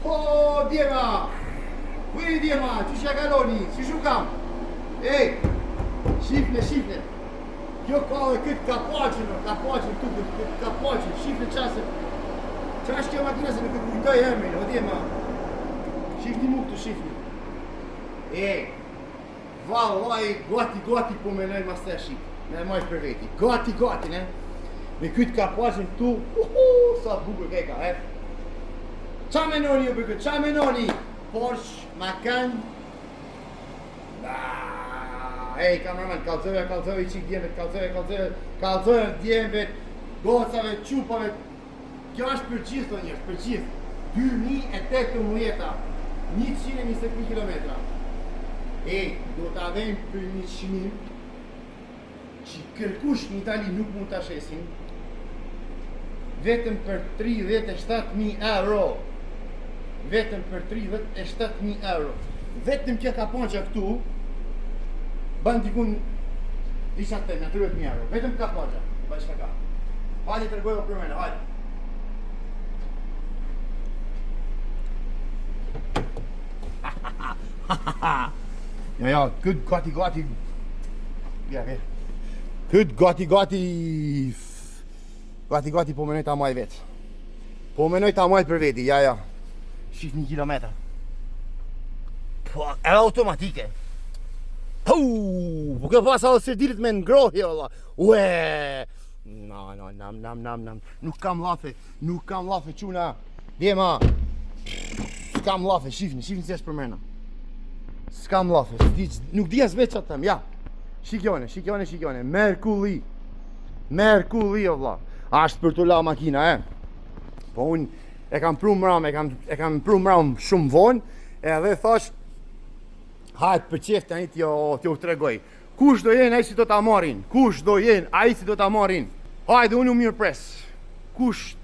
Po, djema! Bujë djema, që shja kaloni, si shu kam? Ej, shifne. Kjo ka dhe këtë kapaqin tu, këtë kapaqin, shifne qasë. Qa është kjo makina se në këtë kujtoj emrin, o djema? Shifni mu këtu, shifni. Ej, vallaj, gati po menoj mas të shif. Me e majsh për veti, gati, ne? Me këtë kapaqin tu, sa bukur keka, Qa menoni ju për këtë, qa menoni? Porsche, Macan. Ej, kameraman, kalzove i qik djemët, kalzove djemët, gocave, qupave. Kjo është për gjithë, të njështë, për gjithë. 2018, 121 kilometra. Ej, do të avem për një qimim që kërkush në Itali nuk mund të ashesin, vetëm për 37.000 euro. Vetëm për 37.000 euro. Vetëm kjo kaponqa këtu ban dikun disa të me 30.000 euro. Vetëm kaponqa. Ba që ka. Hajde të rgojë për mene, hajde. Ja, këtë gati. Ja, këtë gati po menoj ta maj vetë. Po menoj ta maj për veti, ja. Shif 1 kilometër. Po, e automatike. Po kjo pas edhe sirdirit me ngrohje, valla. Ue! Nam. Nuk kam lafe, quna. Djema. S'kam lafe, shifni si është për mena. S'kam lafe, nuk di as veç atëm, ja. Shikjone. Merkulli, valla. Ashtë për të la makina, Po unë e kam pru mram shumë vonë, edhe thash, hajtë për qeftë tani t'ju tregoj. Kush do jenë, ai si do t'a marrin. Hajde, unë u mirë pres. Kush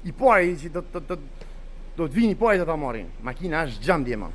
i pari që do t'vini i pari do t'a marrin. Makina është gjam djema.